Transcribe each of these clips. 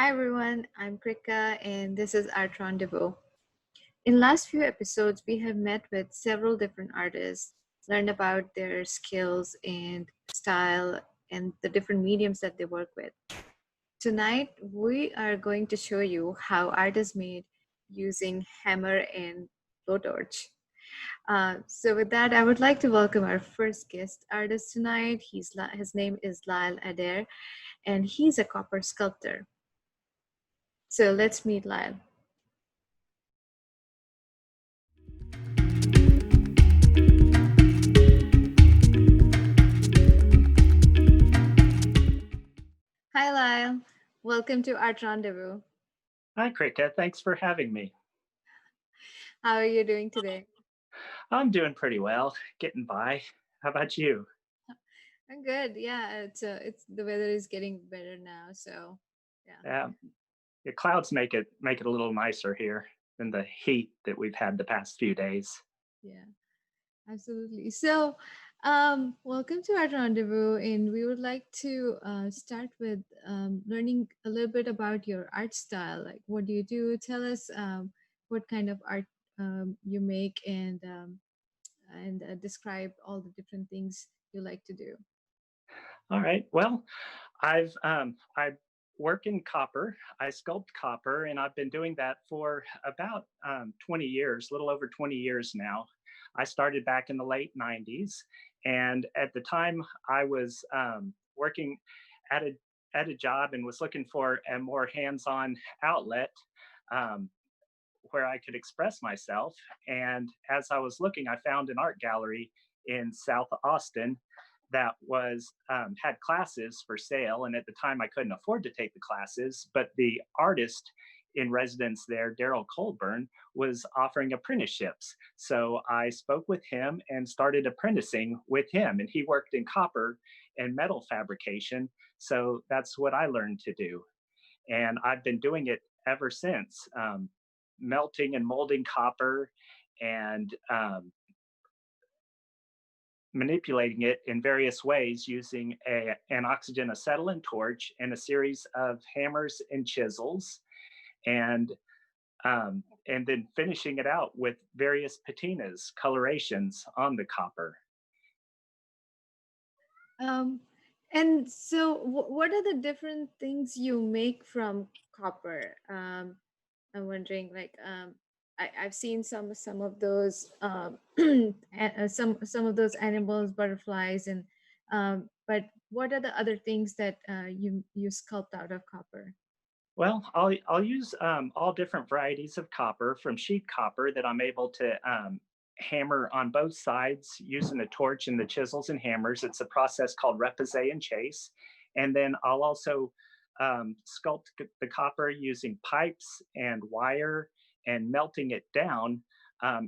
Hi everyone, I'm Krika and this is Art Rendezvous. In last few episodes, we have met with several different artists, learned about their skills and style and the different mediums that they work with. Tonight, we are going to show you how art is made using hammer and blowtorch. So with that, I would like to welcome our first guest artist tonight. His name is Lyle Adair and he's a copper sculptor. So let's meet Lyle. Hi, Lyle. Welcome to Art Rendezvous. Hi, Krika. Thanks for having me. How are you doing today? I'm doing pretty well, getting by. How about you? I'm good. Yeah, it's the weather is getting better now, so yeah. Yeah, the clouds make it a little nicer here than the heat that we've had the past few days. Yeah, absolutely. So, welcome to Art Rendezvous, and we would like to start with learning a little bit about your art style. Like, what do you do? Tell us what kind of art you make, and describe all the different things you like to do. All right. Well, I work in copper. I sculpt copper, and I've been doing that for about 20 years, a little over 20 years now. I started back in the late 90s, and at the time I was working at a job and was looking for a more hands-on outlet. Um, where I could express myself. And as I was looking, I found an art gallery in South Austin that was had classes for sale. And at the time, I couldn't afford to take the classes, but the artist in residence there, Daryl Colburn, was offering apprenticeships. So I spoke with him and started apprenticing with him. And he worked in copper and metal fabrication. So that's what I learned to do. And I've been doing it ever since. Melting and molding copper and manipulating it in various ways using an oxygen acetylene torch and a series of hammers and chisels, and and then finishing it out with various patinas, colorations on the copper. Um, and so, what are the different things you make from copper? I'm wondering, like, I've seen some of those some of those animals, butterflies, and but what are the other things that you sculpt out of copper? Well, I'll use all different varieties of copper from sheet copper that I'm able to hammer on both sides using the torch and the chisels and hammers. It's a process called repousse and chase. And then I'll also sculpt the copper using pipes and wire and melting it down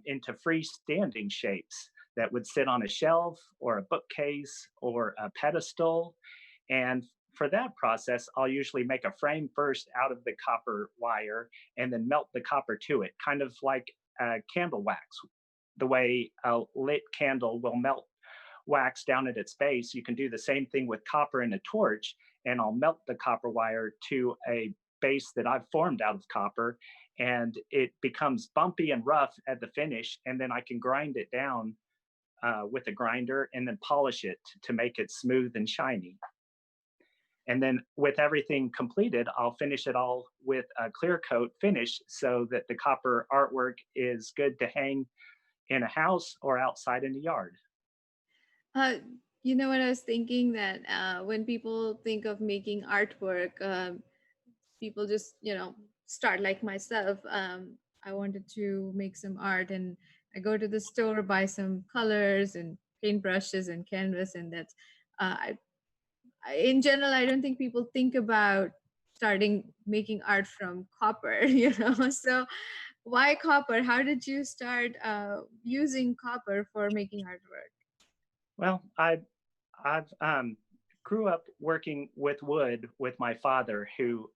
into freestanding shapes that would sit on a shelf or a bookcase or a pedestal. And for that process, I'll usually make a frame first out of the copper wire and then melt the copper to it, kind of like candle wax. The way a lit candle will melt wax down at its base, you can do the same thing with copper in a torch, and I'll melt the copper wire to a base that I've formed out of copper, and it becomes bumpy and rough at the finish, and then I can grind it down with a grinder and then polish it to make it smooth and shiny. And then with everything completed, I'll finish it all with a clear coat finish so that the copper artwork is good to hang in a house or outside in the yard. Uh, you know what I was thinking that when people think of making artwork, people just start like myself. I wanted to make some art, and I go to the store, buy some colors and paintbrushes and canvas, and that's in general. I don't think people think about starting making art from copper. So why copper? How did you start using copper for making artwork? Well, I've grew up working with wood with my father, who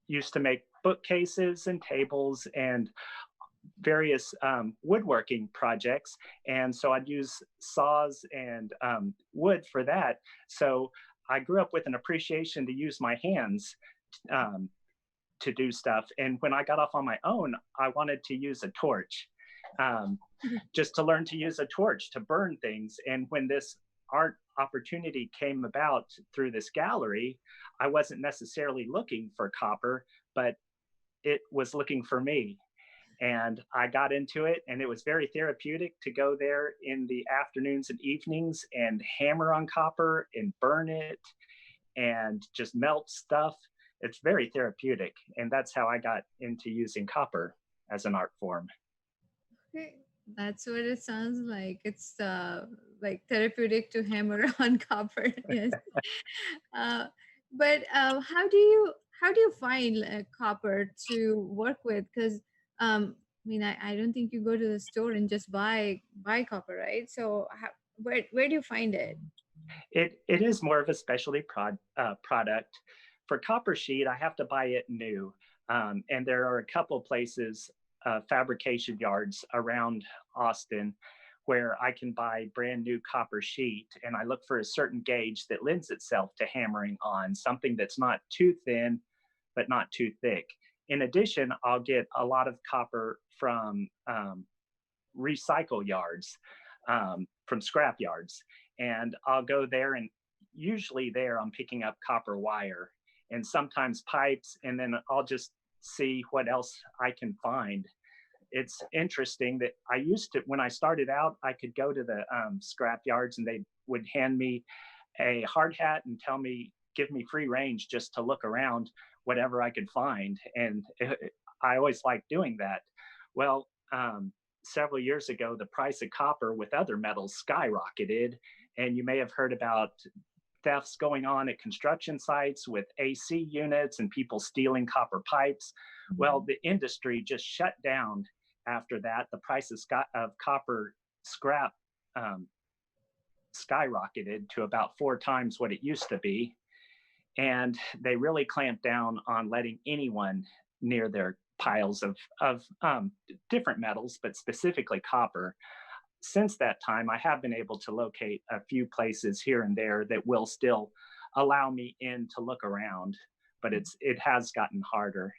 used to make bookcases and tables and various woodworking projects. And so I'd use saws and wood for that. So I grew up with an appreciation to use my hands to do stuff. And when I got off on my own, I wanted to use a torch, um, just to learn to use a torch to burn things. And when this art opportunity came about through this gallery, I wasn't necessarily looking for copper, but it was looking for me. And I got into it, and it was very therapeutic to go there in the afternoons and evenings and hammer on copper and burn it and just melt stuff. It's very therapeutic. And that's how I got into using copper as an art form. Okay, that's what it sounds like. It's like therapeutic to hammer on copper. Yes. Uh, but how do you find copper to work with? Because I mean, I don't think you go to the store and just buy copper, right? So where do you find it? It is more of a specialty product. For copper sheet, I have to buy it new. And there are a couple places, fabrication yards around Austin, where I can buy brand new copper sheet. And I look for a certain gauge that lends itself to hammering on, something that's not too thin, but not too thick. In addition, I'll get a lot of copper from recycle yards, from scrap yards. And I'll go there, and usually there I'm picking up copper wire and sometimes pipes, and then I'll just see what else I can find. It's interesting that I used to, when I started out, I could go to the scrap yards and they would hand me a hard hat and tell me, give me free range just to look around whatever I could find. And I always liked doing that. Well, several years ago, the price of copper with other metals skyrocketed. And you may have heard about thefts going on at construction sites with AC units and people stealing copper pipes. Well, the industry just shut down after that. The price of copper scrap um, skyrocketed to about 4 times what it used to be. And they really clamped down on letting anyone near their piles of different metals, but specifically copper. Since that time, I have been able to locate a few places here and there that will still allow me in to look around, but it has gotten harder,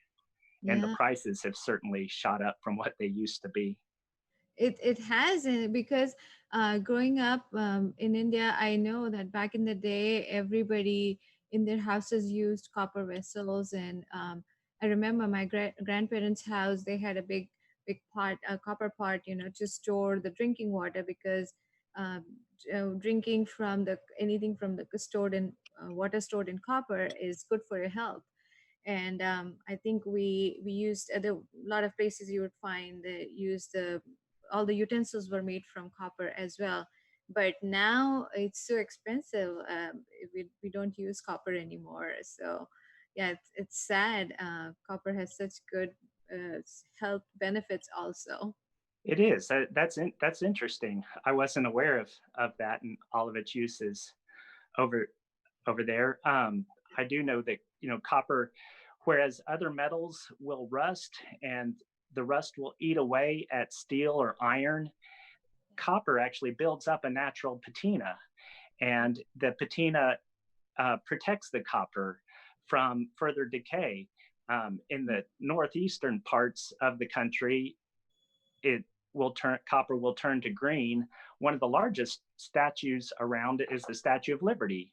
and the Yeah. prices have certainly shot up from what they used to be. It has because growing up in India, I know that back in the day, everybody in their houses used copper vessels, and I remember my grandparents' house. They had a big pot, a copper pot, to store the drinking water because um, drinking from the anything from the stored in water stored in copper is good for your health. And I think we used a lot of places you would find they use the all the utensils were made from copper as well, but now it's so expensive. We don't use copper anymore, so yeah, it's sad. Copper has such good health benefits also. It is. That's interesting. I wasn't aware of that and all of its uses over over there. I do know that copper, whereas other metals will rust and the rust will eat away at steel or iron, copper actually builds up a natural patina, and the patina protects the copper from further decay. In the northeastern parts of the country, it will turn copper will turn to green. One of the largest statues around is the Statue of Liberty,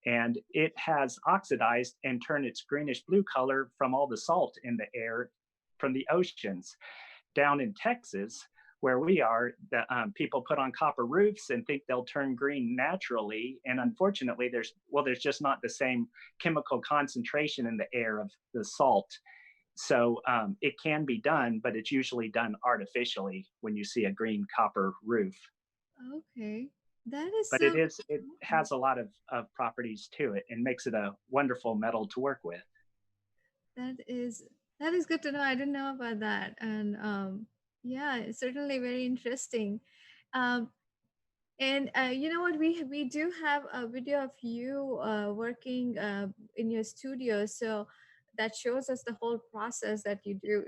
and it has oxidized and turned its greenish blue color from all the salt in the air from the oceans. Down in Texas, where we are, people put on copper roofs and think they'll turn green naturally, and unfortunately, there's just not the same chemical concentration in the air of the salt. So it can be done, but it's usually done artificially when you see a green copper roof. Okay, that is But so it cool. has a lot of properties to it and makes it a wonderful metal to work with. That is that is good to know. I didn't know about that, and yeah, it's certainly very interesting. Um, and you know what? We do have a video of you working in your studio, so that shows us the whole process that you do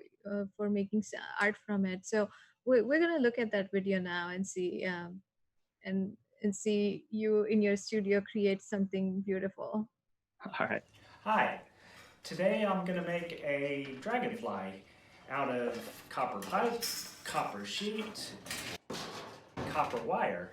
for making art from it. So we're gonna look at that video now and see and see you in your studio create something beautiful. All right. Hi. Today I'm going to make a dragonfly out of copper pipe, copper sheet, copper wire.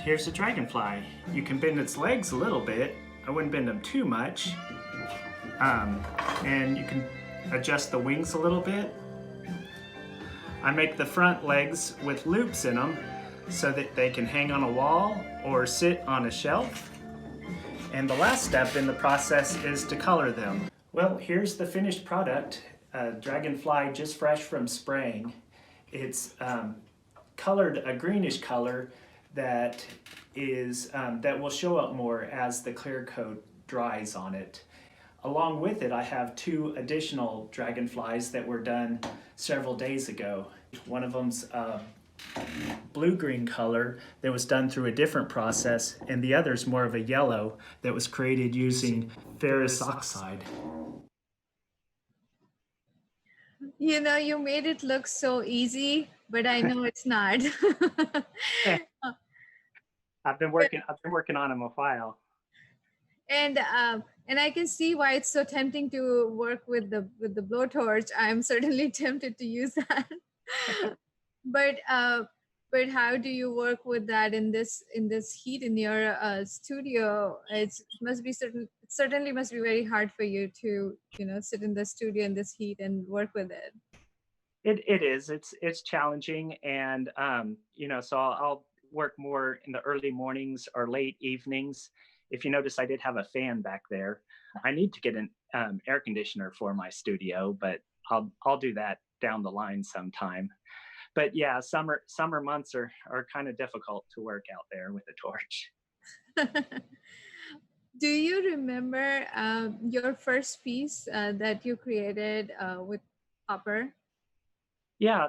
Here's the dragonfly. You can bend its legs a little bit. I wouldn't bend them too much. And you can adjust the wings a little bit. I make the front legs with loops in them so that they can hang on a wall or sit on a shelf. And the last step in the process is to color them. Well, here's the finished product. A dragonfly just fresh from spraying. It's colored a greenish color that will show up more as the clear coat dries on it. Along with it, I have 2 additional dragonflies that were done several days ago. One of them's blue-green color that was done through a different process, and the other's more of a yellow that was created using ferrous oxide. You know, you made it look so easy, but I know it's not. I've been working on them a while. And I can see why it's so tempting to work with the blowtorch. I'm certainly tempted to use that. but but how do you work with that in this heat in your studio? It certainly must be very hard for you to sit in the studio in this heat and work with it. It is. It's challenging, and so I'll work more in the early mornings or late evenings. If you notice, I did have a fan back there. I need to get an air conditioner for my studio, but I'll do that down the line sometime. But yeah, summer months are kind of difficult to work out there with a torch. Do you remember your first piece that you created with copper? Yeah,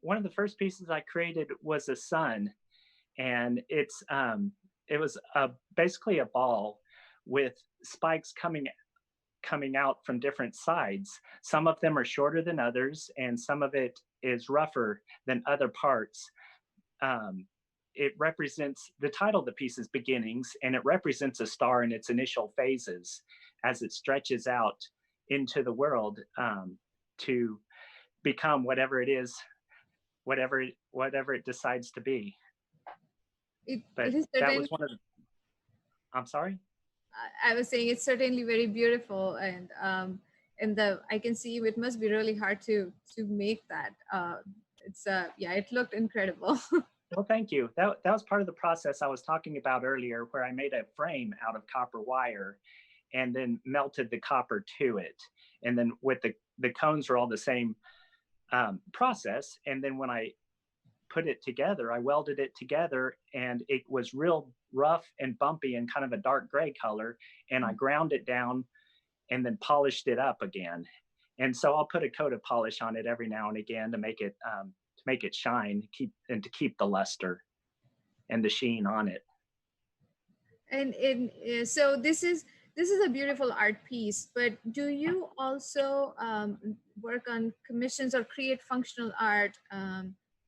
one of the first pieces I created was a sun, and it was basically a ball with spikes coming out from different sides. Some of them are shorter than others, and some of it is rougher than other parts. It represents the title of the piece is Beginnings, and it represents a star in its initial phases as it stretches out into the world to become whatever it is, whatever it decides to be. It But is that certainly. was one of the. I'm sorry. I was saying it's certainly very beautiful, and the I can see it must be really hard to make that. It's yeah, it looked incredible. Well, thank you. That was part of the process I was talking about earlier, where I made a frame out of copper wire and then melted the copper to it. And then with the cones are all the same process. And then when I put it together, I welded it together, and it was real rough and bumpy and kind of a dark gray color. And I ground it down and then polished it up again. And so I'll put a coat of polish on it every now and again to make it shine, to keep the luster and the sheen on it. And so this is a beautiful art piece. But do you also work on commissions or create functional art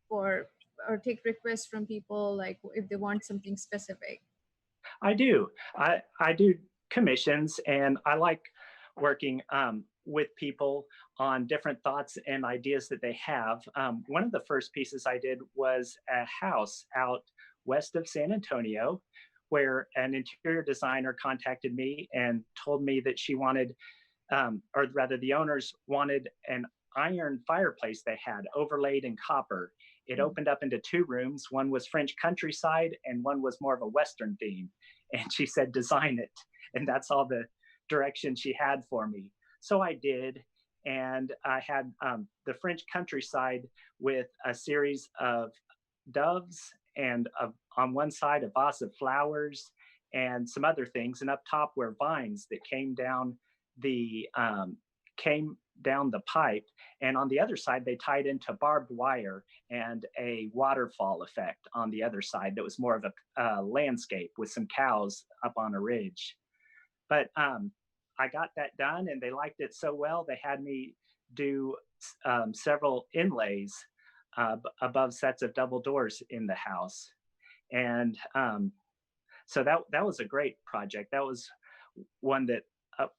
for or take requests from people, like if they want something specific? I do. I do commissions, and I like working with people on different thoughts and ideas that they have. One of the first pieces I did was a house out west of San Antonio, where an interior designer contacted me and told me that she wanted, or rather, the owners wanted an iron fireplace they had overlaid in copper. It opened up into 2 rooms. One was French countryside, and one was more of a Western theme. And she said, design it. And that's all the direction she had for me. So I did. and I had the French countryside with a series of doves and on one side a vase of flowers and some other things, and up top were vines that the came down the pipe, and on the other side they tied into barbed wire and a waterfall effect on the other side that was more of a landscape with some cows up on a ridge. But I got that done, and they liked it so well they had me do several inlays above sets of double doors in the house, and so that was a great project. That was one that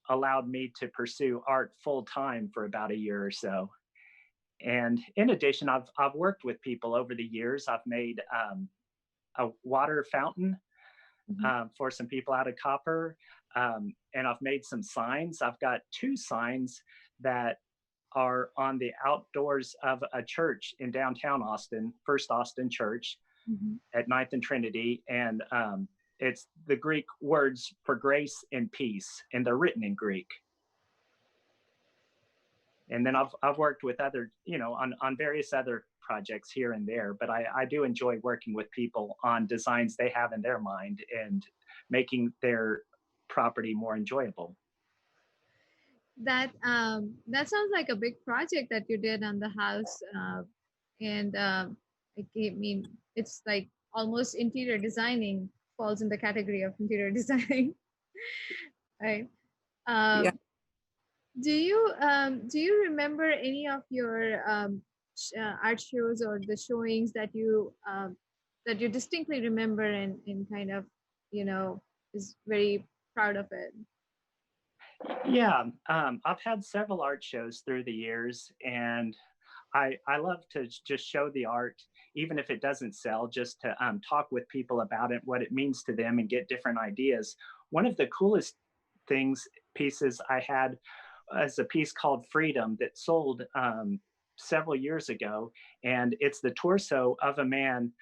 allowed me to pursue art full time for about a year or so. And in addition, I've worked with people over the years. I've made a water fountain Mhm. for some people out of copper. And I've made some signs. I've got two signs that are on the outdoors of a church in downtown Austin, First Austin Church Mhm. at Ninth and Trinity. And it's the Greek words for grace and peace, and they're written in Greek. And then I've worked with other, on various other projects here and there, but I do enjoy working with people on designs they have in their mind and making their property more enjoyable. That sounds like a big project that you did on the house, and I mean, it's like almost interior designing falls in the category of interior designing, right? Yeah. Um, do you remember any of your art shows or the showings that you distinctly remember and kind of you know is very proud of it? Yeah, I've had several art shows through the years, and I love to just show the art, even if it doesn't sell, just to talk with people about it, what it means to them, and get different ideas. One of the coolest pieces I had is a piece called Freedom that sold several years ago, and it's the torso of a man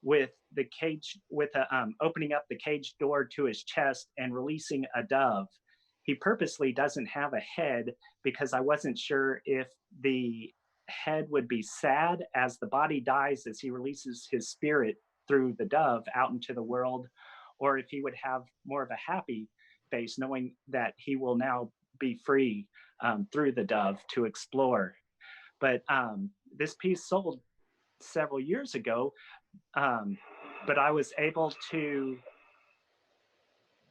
with the cage, with opening up the cage door to his chest and releasing a dove. He purposely doesn't have a head because I wasn't sure if the head would be sad as the body dies as he releases his spirit through the dove out into the world, or if he would have more of a happy face knowing that he will now be free through the dove to explore. But this piece sold several years ago, um, but I was able to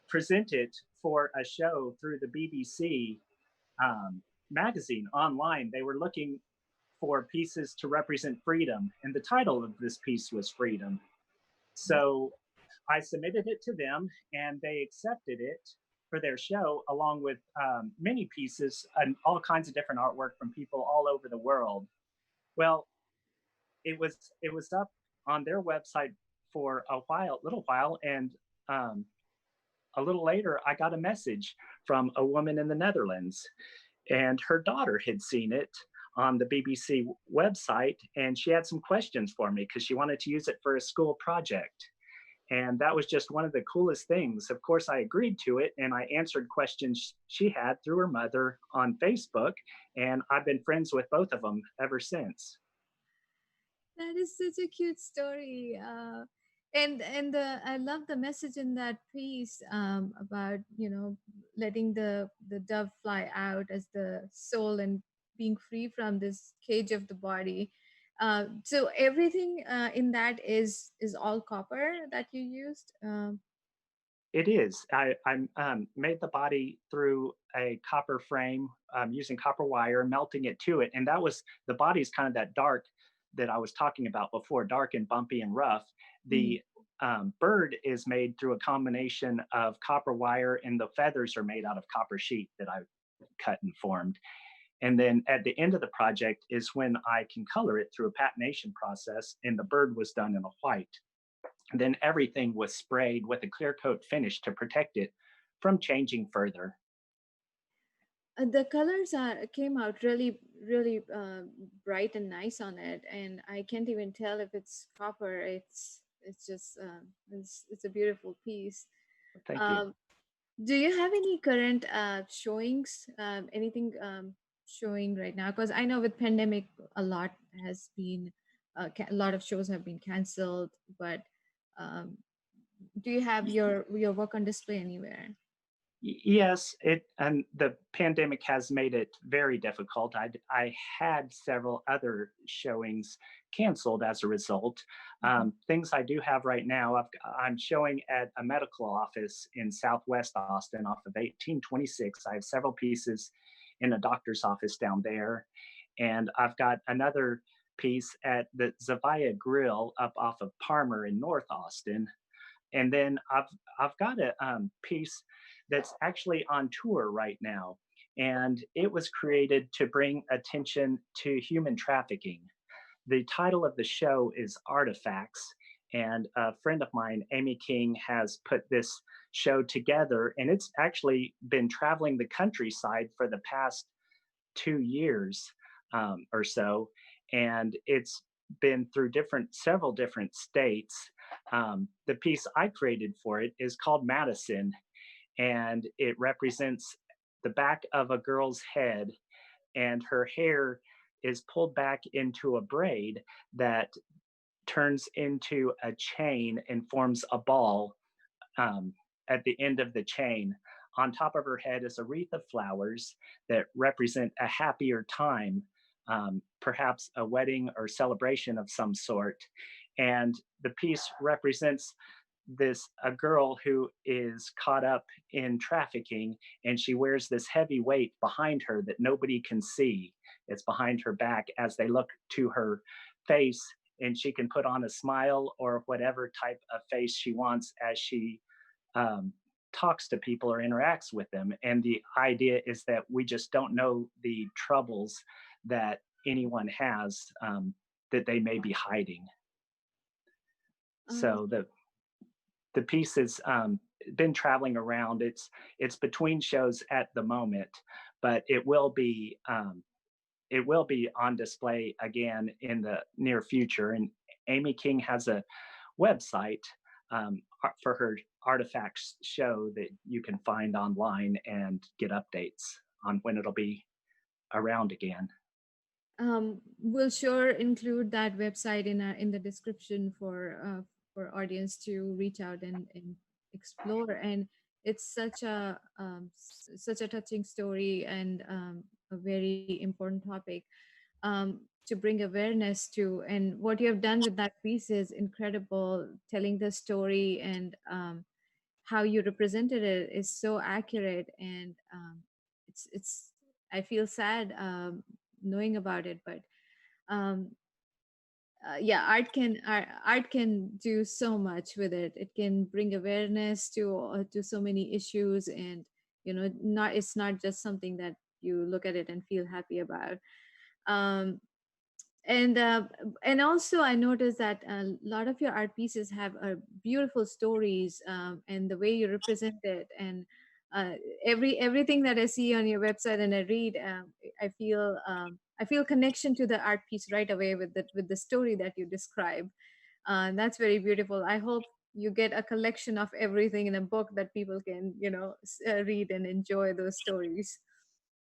present it for a show through the BBC magazine online. They were looking for pieces to represent freedom, and the title of this piece was Freedom. So I submitted it to them, and they accepted it for their show, along with many pieces and all kinds of different artwork from people all over the world. Well, it was up on their website for little while, and um, a little later, I got a message from a woman in the Netherlands, and her daughter had seen it on the BBC website, and she had some questions for me because she wanted to use it for a school project. And that was just one of the coolest things. Of course, I agreed to it, and I answered questions she had through her mother on Facebook, and I've been friends with both of them ever since. That is such a cute story. And I love the message in that piece about letting the dove fly out as the soul and being free from this cage of the body. So everything in that is all copper that you used. It is. I made the body through a copper frame using copper wire, melting it to it. And that was the body's kind of that dark that I was talking about before, dark and bumpy and rough. Mhm. The bird is made through a combination of copper wire, and the feathers are made out of copper sheet that I cut and formed. And then at the end of the project is when I can color it through a patination process, and the bird was done in a white. Then everything was sprayed with a clear coat finish to protect it from changing further. The colors came out really bright and nice on it, and I can't even tell if it's copper. It's just it's a beautiful piece. Thank you. Um, do you have any current showings? Anything showing right now? Because I know with pandemic, a lot has been, a lot of shows have been canceled. But um, do you have your work on display anywhere? Yes, it and the pandemic has made it very difficult. I had several other showings canceled as a result. Mhm. Things I do have right now, I'm showing at a medical office in Southwest Austin off of 1826. I have several pieces in a doctor's office down there, and I've got another piece at the Zavia Grill up off of Palmer in North Austin. And then I've got a piece that's actually on tour right now, and it was created to bring attention to human trafficking. The title of the show is Artifacts, and a friend of mine, Amy King, has put this show together, and it's actually been traveling the countryside for the past 2 years or so, and it's been through several different states. The piece I created for it is called Madison, and it represents the back of a girl's head, and her hair is pulled back into a braid that turns into a chain and forms a ball um, at the end of the chain. On top of her head is a wreath of flowers that represent a happier time, perhaps a wedding or celebration of some sort. And the piece represents this a girl who is caught up in trafficking, and she wears this heavy weight behind her that nobody can see. It's behind her back as they look to her face, and she can put on a smile or whatever type of face she wants as she um, talks to people or interacts with them. And the idea is that we just don't know the troubles that anyone has, that they may be hiding. Uh, So the piece has been traveling around. It's between shows at the moment, but it will be on display again in the near future. And Amy King has a website for her artifacts show that you can find online and get updates on when it'll be around again. we'll sure include that website in the description for audience to reach out and explore. And it's such a touching story, and a very important topic to bring awareness to. And what you have done with that piece is incredible, telling the story, and how you represented it is so accurate. And it's I feel sad knowing about it. But um, yeah, art can do so much with it. It can bring awareness to so many issues. And not it's not just something that you look at it and feel happy about. um, and also I noticed that a lot of your art pieces have beautiful stories, and the way you represent it. And uh, everything that I see on your website and I read, I feel connection to the art piece right away with the story that you describe. That's very beautiful. I hope you get a collection of everything in a book that people can read and enjoy those stories.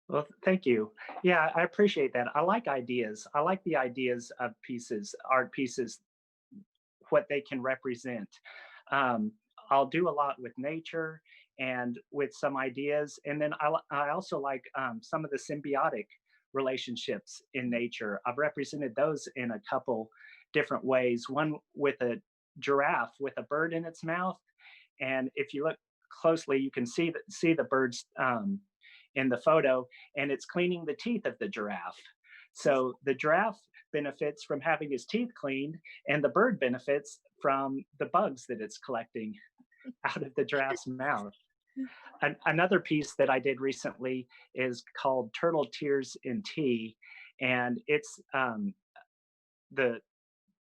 Well, thank you. Yeah, I appreciate that. I like ideas. I like the ideas of pieces, art pieces, what they can represent. Um, I'll do a lot with nature and with some ideas. And then I also like some of the symbiotic relationships in nature. I've represented those in a couple different ways. One with a giraffe with a bird in its mouth. And if you look closely, you can see the birds in the photo, and it's cleaning the teeth of the giraffe. So the giraffe benefits from having his teeth cleaned, and the bird benefits from the bugs that it's collecting out of the giraffe's mouth. Another piece that I did recently is called Turtle Tears in Tea, and it's the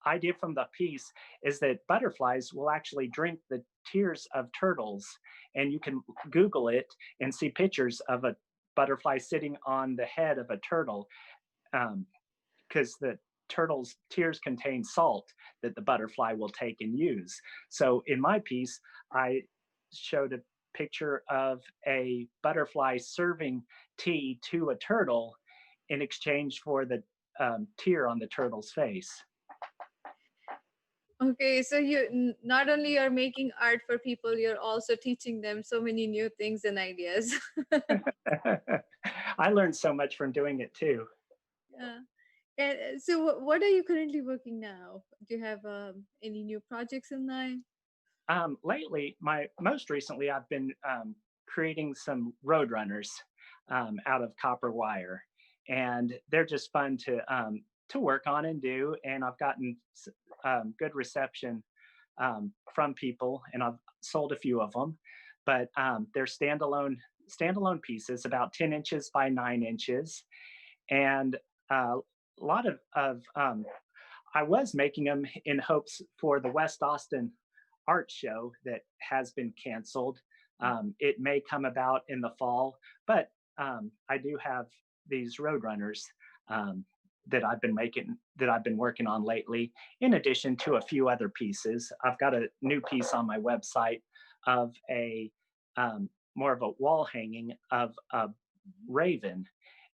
idea from the piece is that butterflies will actually drink the tears of turtles, and you can Google it and see pictures of a butterfly sitting on the head of a turtle, because the turtle's tears contain salt that the butterfly will take and use. So in my piece, I showed a picture of a butterfly serving tea to a turtle, in exchange for the tear on the turtle's face. Okay, so not only you're making art for people, you're also teaching them so many new things and ideas. I learned so much from doing it too. Yeah. And so, what are you currently working now? Do you have any new projects in line? Lately, my most recently, I've been creating some roadrunners out of copper wire, and they're just fun to work on and do. And I've gotten good reception from people, and I've sold a few of them. But they're standalone pieces, about 10 inches by 9 inches, and a lot of I was making them in hopes for the West Austin art show that has been canceled. It may come about in the fall, but I do have these roadrunners um, that I've been working on lately, in addition to a few other pieces. I've got a new piece on my website of a more of a wall hanging of a raven,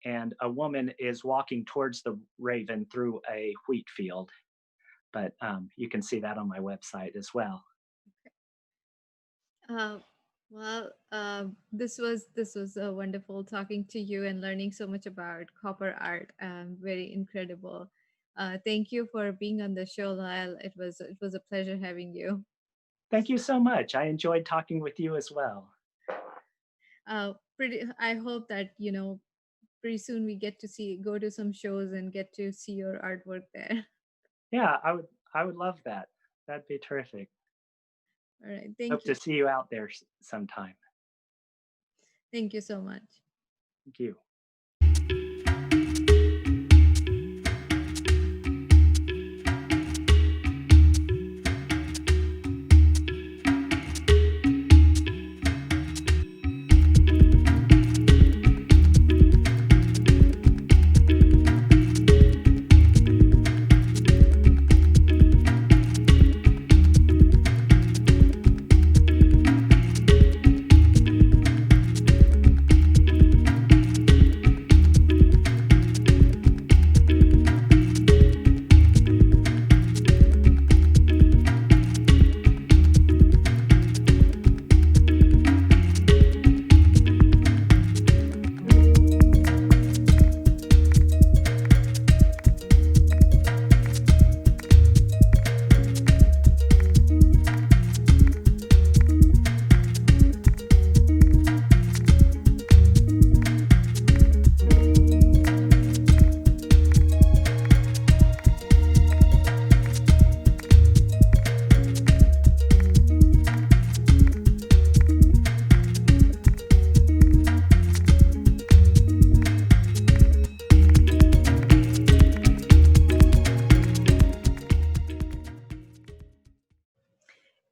and a woman is walking towards the raven through a wheat field. But you can see that on my website as well. Uh, well, this was wonderful talking to you and learning so much about copper art. Very incredible. Thank you for being on the show, Lyle. It was a pleasure having you. Thank you so much. I enjoyed talking with you as well. Pretty. I hope that pretty soon we get to go to some shows and get to see your artwork there. Yeah, I would love that. That'd be terrific. All right. Hope Thank you. to see you out there sometime. Thank you so much. Thank you.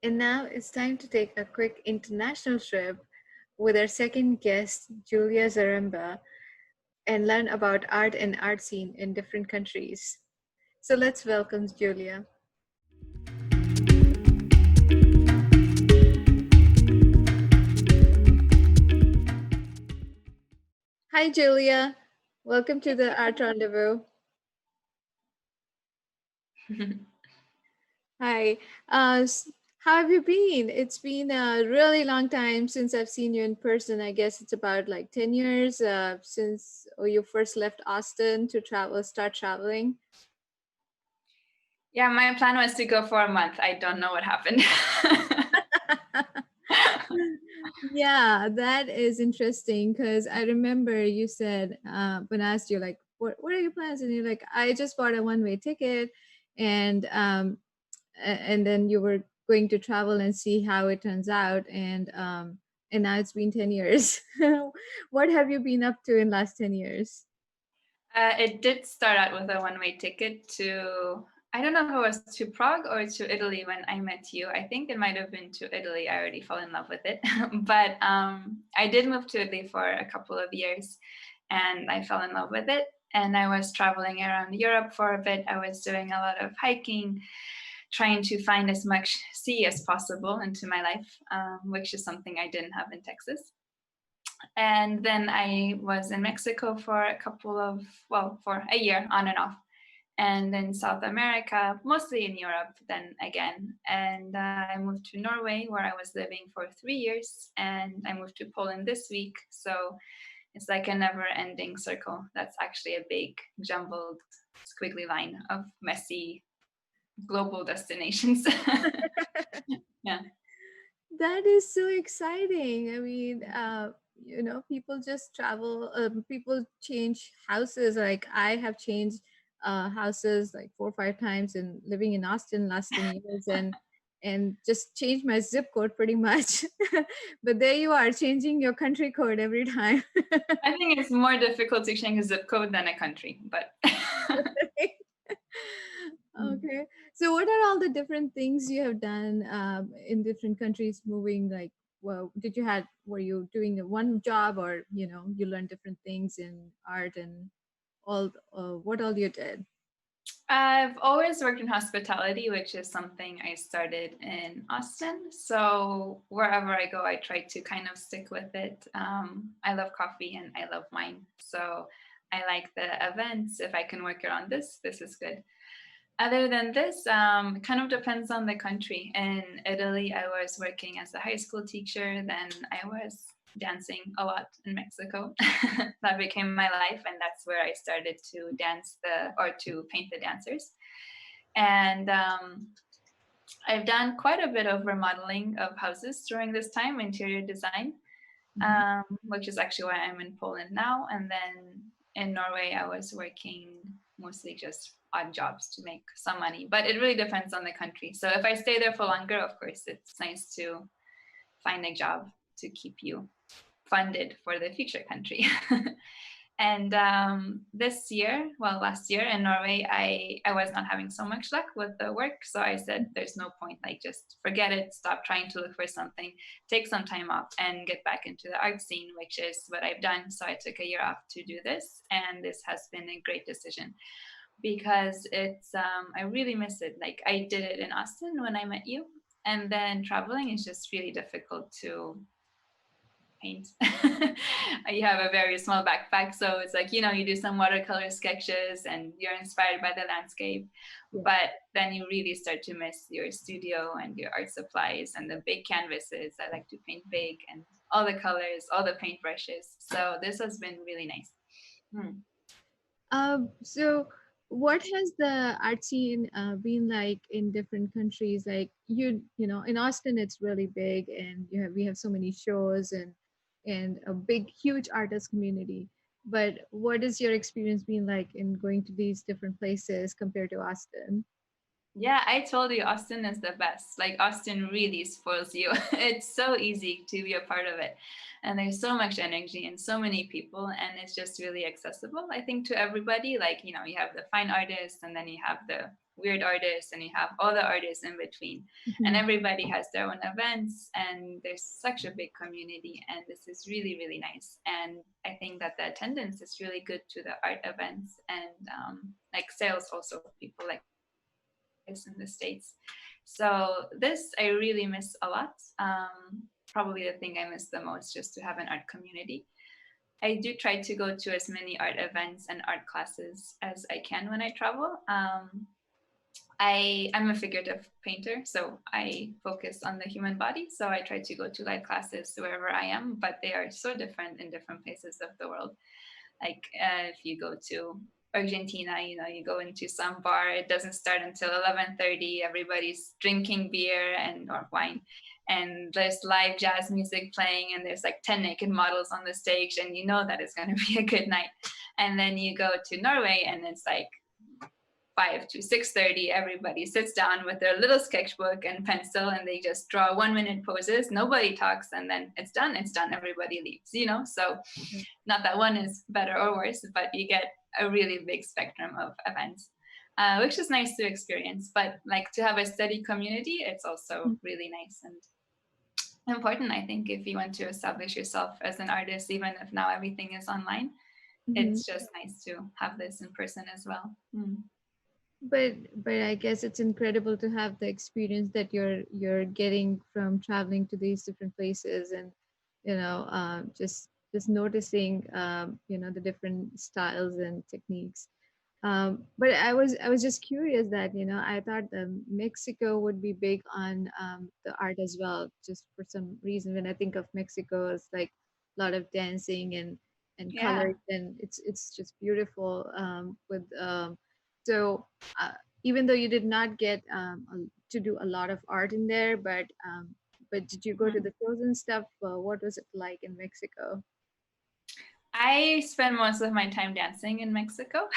And now it's time to take a quick international trip with our second guest, Julia Zaremba, and learn about art and art scene in different countries. So let's welcome Julia. Hi, Julia. Welcome to the Art Rendezvous. Hi. How have you been? It's been a really long time since I've seen you in person. I guess it's about like 10 years since you first left Austin to start traveling. Yeah, my plan was to go for a month. I don't know what happened. Yeah, that is interesting because I remember you said when I asked you like, what are your plans? And you're like, I just bought a one-way ticket, and and then you were going to travel and see how it turns out, and now it's been 10 years. What have you been up to in last 10 years? It did start out with a one-way ticket to, I don't know if it was to Prague or to Italy when I met you. I think it might have been to Italy. I already fell in love with it. But I did move to Italy for a couple of years and I fell in love with it. And I was traveling around Europe for a bit. I was doing a lot of hiking, trying to find as much sea as possible into my life, which is something I didn't have in Texas. And then I was in Mexico for for a year on and off. And then South America, mostly in Europe, then again. And I moved to Norway, where I was living for 3 years. And I moved to Poland this week. So it's like a never ending circle. That's actually a big, jumbled, squiggly line of messy global destinations. Yeah. That is so exciting. I mean, people just travel, people change houses. Like I have changed houses like 4 or 5 times and living in Austin last 10 years and just changed my zip code pretty much. But there you are changing your country code every time. I think it's more difficult to change a zip code than a country, but Okay. So, what are all the different things you have done in different countries moving? Like, well, were you doing a one job or, you learned different things in art and what all you did? I've always worked in hospitality, which is something I started in Austin. So wherever I go, I try to kind of stick with it. I love coffee and I love wine. So I like the events. If I can work around this is good. Other than this, it kind of depends on the country. In Italy, I was working as a high school teacher. Then I was dancing a lot in Mexico. That became my life, and that's where I started to to paint the dancers. And I've done quite a bit of remodeling of houses during this time, interior design, Mhm. which is actually why I'm in Poland now. And then in Norway, I was working mostly just odd jobs to make some money, but it really depends on the country. So if I stay there for longer, of course, it's nice to find a job to keep you funded for the future country. And this year, well, last year in Norway, I was not having so much luck with the work. So I said, there's no point, like just forget it, stop trying to look for something, take some time off and get back into the art scene, which is what I've done. So I took a year off to do this. And this has been a great decision because I really miss it. Like I did it in Austin when I met you. And then traveling is just really difficult to paint. You have a very small backpack, so it's like you do some watercolor sketches and you're inspired by the landscape, Yeah. but then you really start to miss your studio and your art supplies and the big canvases. I like to paint big and all the colors, all the paint brushes. So this has been really nice. Hmm. So what has the art scene been like in different countries? Like in Austin, it's really big, and we have so many shows and a big, huge artist community. But what has your experience been like in going to these different places compared to Austin? Yeah, I told you Austin is the best. Like Austin really spoils you. It's so easy to be a part of it. And there's so much energy and so many people and it's just really accessible, I think, to everybody. Like, you have the fine artists and then you have the weird artists and you have all the artists in between. And Mhm. everybody has their own events and there's such a big community and this is really, really nice. And I think that the attendance is really good to the art events and like sales also people like is in the States. So this I really miss a lot. Probably the thing I miss the most, just to have an art community. I do try to go to as many art events and art classes as I can when I travel. I'm a figurative painter, so I focus on the human body. So I try to go to light classes wherever I am, but they are so different in different places of the world. Like if you go to Argentina, you go into some bar, it doesn't start until 11:30. Everybody's drinking beer and or wine, and there's live jazz music playing, and there's like 10 naked models on the stage, and you know that it's going to be a good night. And then you go to Norway, and it's like 5 to 6:30, everybody sits down with their little sketchbook and pencil and they just draw 1 minute poses. Nobody talks and then it's done. It's done. Everybody leaves. So not that one is better or worse, but you get a really big spectrum of events, which is nice to experience. But like to have a steady community, it's also really nice and important, I think, if you want to establish yourself as an artist, even if now everything is online. Mhm. It's just nice to have this in person as well. Mm. But I guess it's incredible to have the experience that you're getting from traveling to these different places and just just noticing, the different styles and techniques. But I was just curious that, I thought Mexico would be big on the art as well. Just for some reason, when I think of Mexico, it's like a lot of dancing and Yeah. colors, and it's just beautiful. With so even though you did not get to do a lot of art in there, but did you go to Mhm. the shows and stuff? What was it like in Mexico? I spend most of my time dancing in Mexico.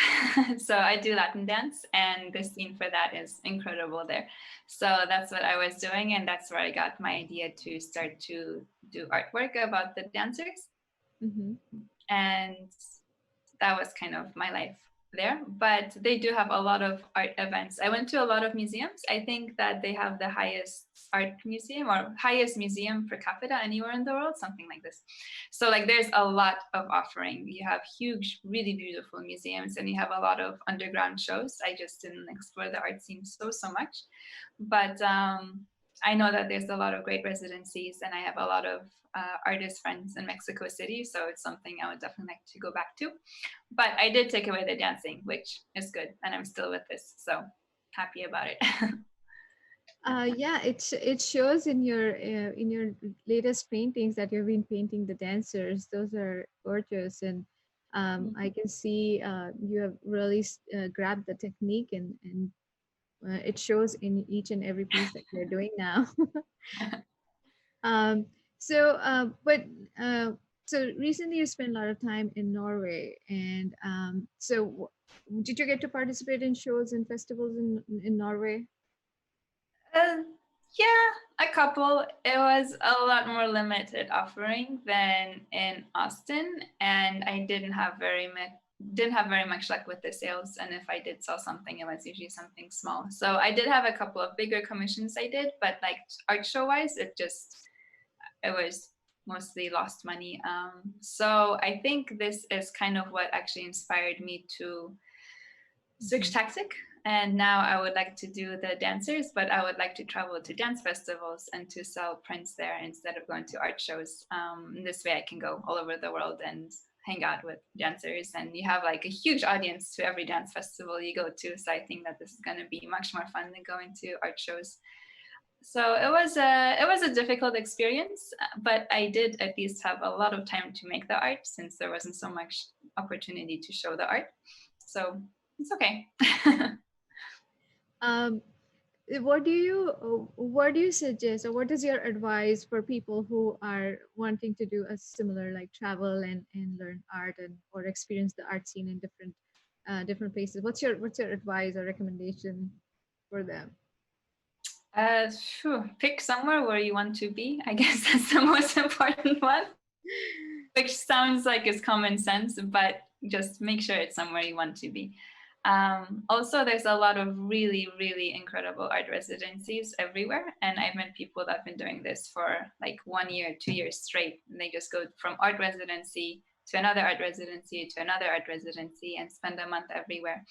So I do Latin dance, and the scene for that is incredible there. So that's what I was doing, and that's where I got my idea to start to do artwork about the dancers. Mm-hmm. And that was kind of my life there. But they do have a lot of art events. I went to a lot of museums. I think that they have the highest art museum or highest museum per capita anywhere in the world, something like this. So like there's a lot of offering. You have huge, really beautiful museums, and you have a lot of underground shows. I just didn't explore the art scene so much. But I know that there's a lot of great residencies, and I have a lot of artist friends in Mexico City, so it's something I would definitely like to go back to. But I did take away the dancing, which is good, and I'm still with this, so happy about it. Yeah, it shows in your latest paintings that you've been painting the dancers. Those are gorgeous, and I can see you have really grabbed the technique, and it shows in each and every piece that you're doing now. um, so, but so recently you spent a lot of time in Norway, and did you get to participate in shows and festivals in Norway? Uh, yeah, a couple. It was a lot more limited offering than in Austin, and I didn't have very much luck with the sales. And if I did sell something, it was usually something small. So I did have a couple of bigger commissions I did, but like art show wise, it was mostly lost money. So I think this is kind of what actually inspired me to switch Mhm. tactic. And now I would like to do the dancers, but I would like to travel to dance festivals and to sell prints there instead of going to art shows. This way I can go all over the world and hang out with dancers, and you have like a huge audience to every dance festival you go to. So I think that this is going to be much more fun than going to art shows. So it was a difficult experience, but I did at least have a lot of time to make the art since there wasn't so much opportunity to show the art. So it's okay. Um, what do you suggest, or what is your advice for people who are wanting to do a similar, like travel and learn art and or experience the art scene in different places? What's your advice or recommendation for them? Phew, pick somewhere where you want to be. I guess that's the most important one, which sounds like it's common sense, but just make sure it's somewhere you want to be. Also, there's a lot of really, really incredible art residencies everywhere. And I've met people that have been doing this for like 1 year, 2 years straight. And they just go from art residency to another art residency to another art residency and spend a month everywhere.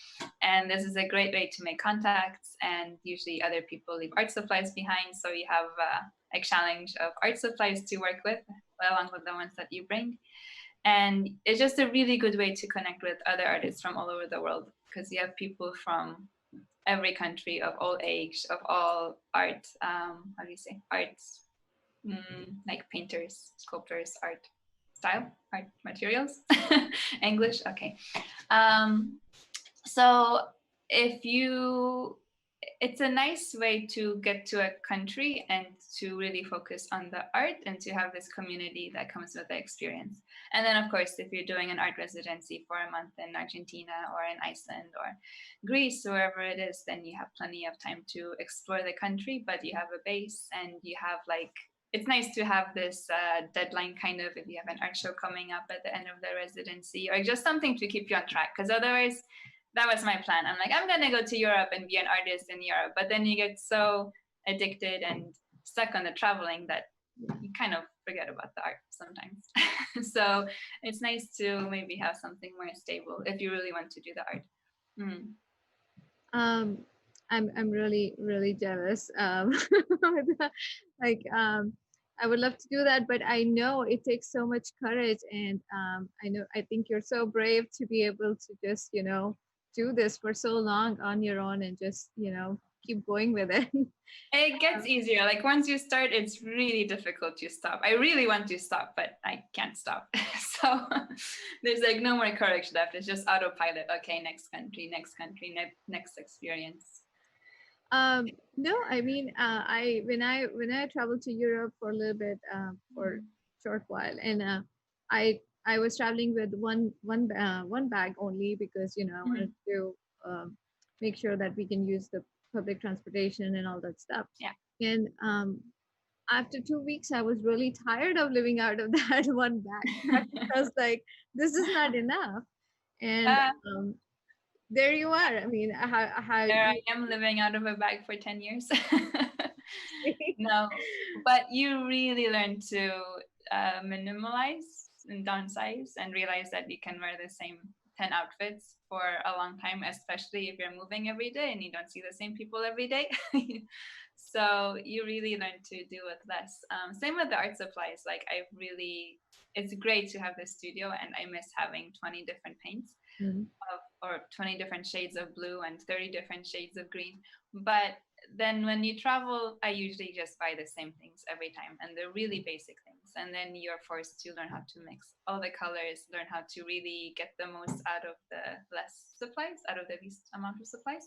And this is a great way to make contacts. And usually other people leave art supplies behind. So you have a challenge of art supplies to work with along with the ones that you bring. And it's just a really good way to connect with other artists from all over the world because you have people from every country of all age, of all art, how do you say, arts, like painters, sculptors, art style, art materials, English, okay. Um, so if you it's a nice way to get to a country and to really focus on the art and to have this community that comes with the experience. And then, of course, if you're doing an art residency for a month in Argentina or in Iceland or Greece, wherever it is, then you have plenty of time to explore the country, but you have a base and you have like, it's nice to have this deadline kind of if you have an art show coming up at the end of the residency or just something to keep you on track. Because otherwise, that was my plan. I'm like, I'm gonna go to Europe and be an artist in Europe. But then you get so addicted and stuck on the traveling that you kind of forget about the art sometimes. So it's nice to maybe have something more stable if you really want to do the art. Mm. um I'm really really jealous. Like, I would love to do that, but I know it takes so much courage, and I think you're so brave to be able to just do this for so long on your own and just keep going with it. It gets Um, easier. Like once you start, it's really difficult to stop. I really want to stop, but I can't stop. So there's like no more courage left. It's just autopilot. Okay, next country, next experience. no, I mean, when I traveled to Europe for a little bit, for a short while, and I was traveling with one bag only because I wanted Mhm. to make sure that we can use the public transportation and all that stuff. Yeah. And after 2 weeks, I was really tired of living out of that one backpack. I was like, this is not enough. And Uh, there you are. I mean, how there you I am living out of a bag for 10 years. No, but you really learn to minimalize and downsize and realize that you can wear the same 10 outfits for a long time, especially if you're moving every day and you don't see the same people every day. So you really learn to do with less. Same with the art supplies. Like it's great to have this studio, and I miss having 20 different paints Mm. or 20 different shades of blue and 30 different shades of green. But then when you travel, I usually just buy the same things every time, and they're really basic things. And then you're forced to learn how to mix all the colors, learn how to really get the most out of the less supplies, out of the least amount of supplies.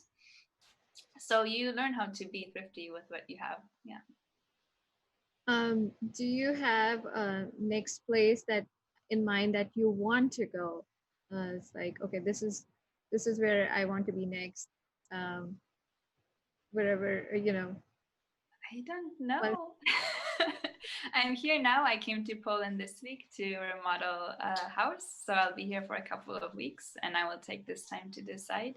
So you learn how to be thrifty with what you have. Yeah. Do you have a next place that in mind that you want to go? It's like, okay, this is where I want to be next. Um, Wherever I don't well, know. I'm here now. I came to Poland this week to remodel a house. So I'll be here for a couple of weeks, and I will take this time to decide.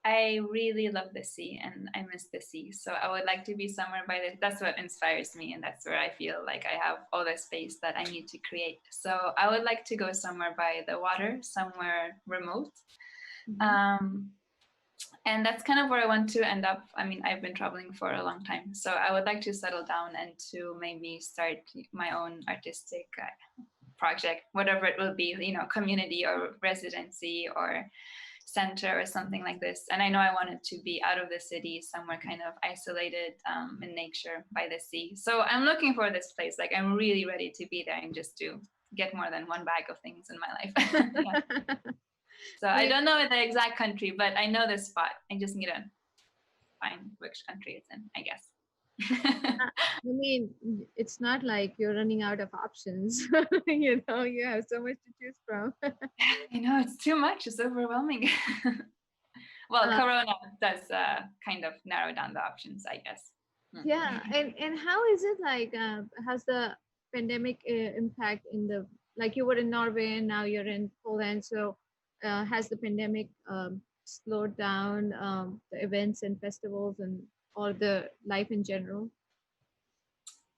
I really love the sea and I miss the sea. So I would like to be somewhere by that's what inspires me. And that's where I feel like I have all the space that I need to create. So I would like to go somewhere by the water, somewhere remote. mhm. Um, and that's kind of where I want to end up. I mean, I've been traveling for a long time. So I would like to settle down and to maybe start my own artistic project, whatever it will be, community or residency or center or something like this. And I know I wanted to be out of the city, somewhere kind of isolated in nature by the sea. So I'm looking for this place. Like I'm really ready to be there and just to get more than one bag of things in my life. Yeah. So I We- don't know the exact country, but I know the spot. I just need to find which country it's in, I guess. I mean, it's not like you're running out of options. You have so much to choose from. I know it's too much. It's overwhelming. Well, Uh, Corona does kind of narrow down the options, I guess. yeah, and how is it like? Has the pandemic impact in the like you were in Norway and now you're in Poland? So has the pandemic slowed down the events and festivals and or the life in general?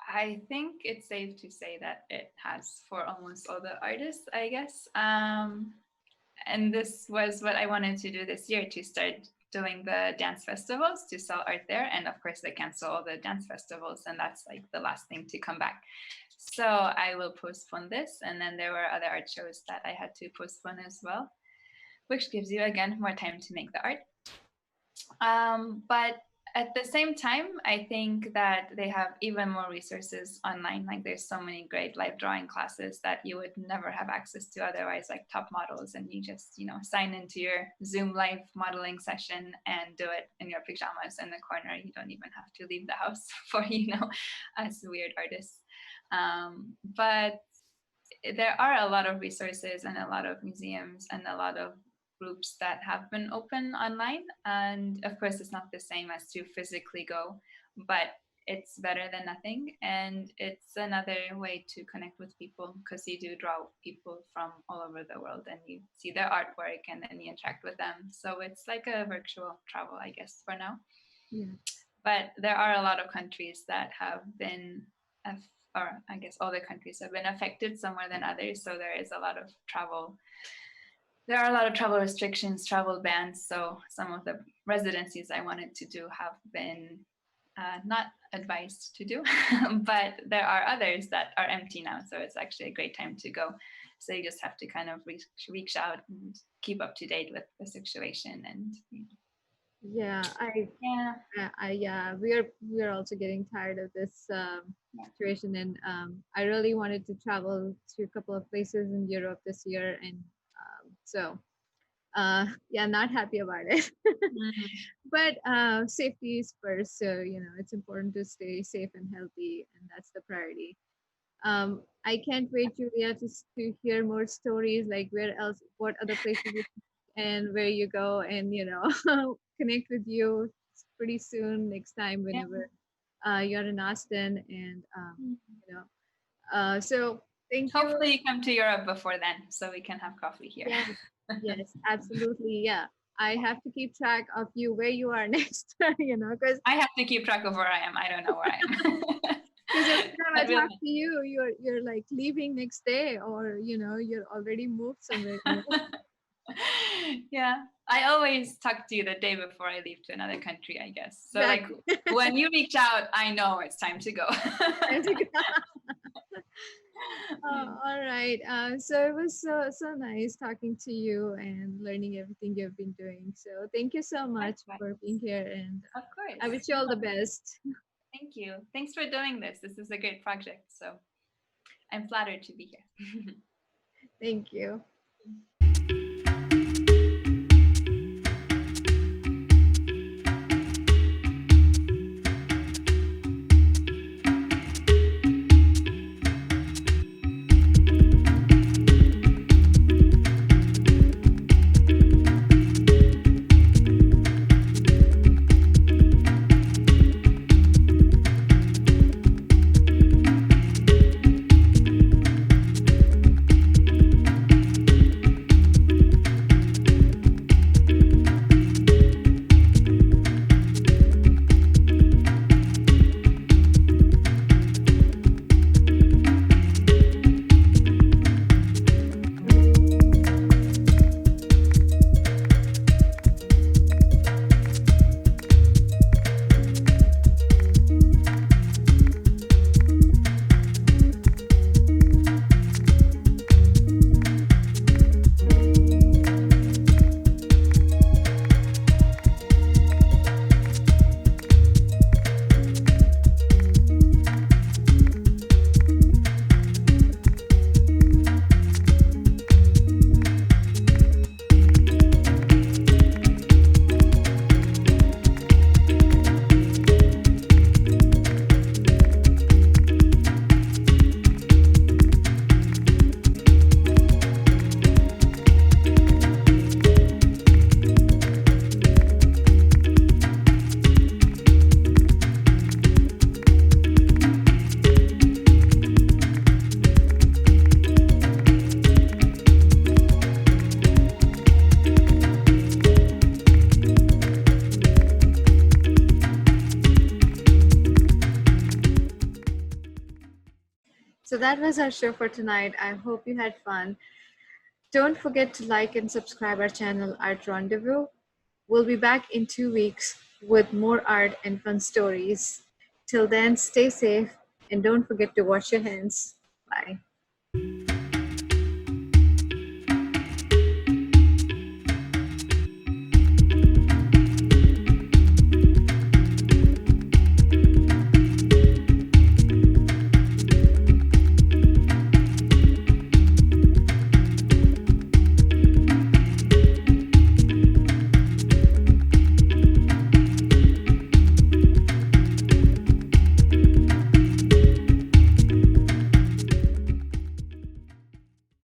I think it's safe to say that it has for almost all the artists, I guess. And this was what I wanted to do this year, to start doing the dance festivals, to sell art there. And of course, they cancel all the dance festivals, and that's like the last thing to come back. So I will postpone this. And then there were other art shows that I had to postpone as well, which gives you, again, more time to make the art. But at the same time, I think that they have even more resources online. Like there's so many great live drawing classes that you would never have access to otherwise, like top models, and you just, sign into your Zoom live modeling session and do it in your pajamas in the corner. You don't even have to leave the house for, us weird artists. But there are a lot of resources and a lot of museums and a lot of groups that have been open online. And of course, it's not the same as to physically go, but it's better than nothing. And it's another way to connect with people because you do draw people from all over the world and you see their artwork and then you interact with them. So it's like a virtual travel, I guess, for now. Yeah. But there are a lot of countries that have been, or I guess all the countries have been affected some more than others. So there is a lot of travel. There are a lot of travel restrictions, travel bans. So some of the residencies I wanted to do have been not advised to do, but there are others that are empty now. So it's actually a great time to go. So you just have to kind of reach out and keep up to date with the situation. And Yeah, yeah, yeah, we are also getting tired of this yeah. situation, and I really wanted to travel to a couple of places in Europe this year, and so yeah, not happy about it. Mhm. But safety is first, so it's important to stay safe and healthy, and that's the priority. I can't wait, Julia, to hear more stories, like where else, what other places and where you go, and connect with you pretty soon next time Yeah. whenever you're in Austin, and Mhm. you know so thank you. Hopefully you come to Europe before then so we can have coffee here. Yes, yes, absolutely, yeah. I have to keep track of you where you are next, because I have to keep track of where I am. I don't know where I am. every time I But talk to you, you're like leaving next day, or you're already moved somewhere new. yeah, I always talk to you the day before I leave to another country, I guess. So like Exactly. when you reach out, I know it's time to go. Time to go. All right. So it was so nice talking to you and learning everything you've been doing. So thank you so much Likewise. for being here, and Of course. I wish you all the best. Thank you. Thanks for doing this. This is a great project. So I'm flattered to be here. Thank you. So that was our show for tonight. I hope you had fun. Don't forget to like and subscribe our channel, Art Rendezvous. We'll be back in 2 weeks with more art and fun stories. Till then, stay safe and don't forget to wash your hands. Bye.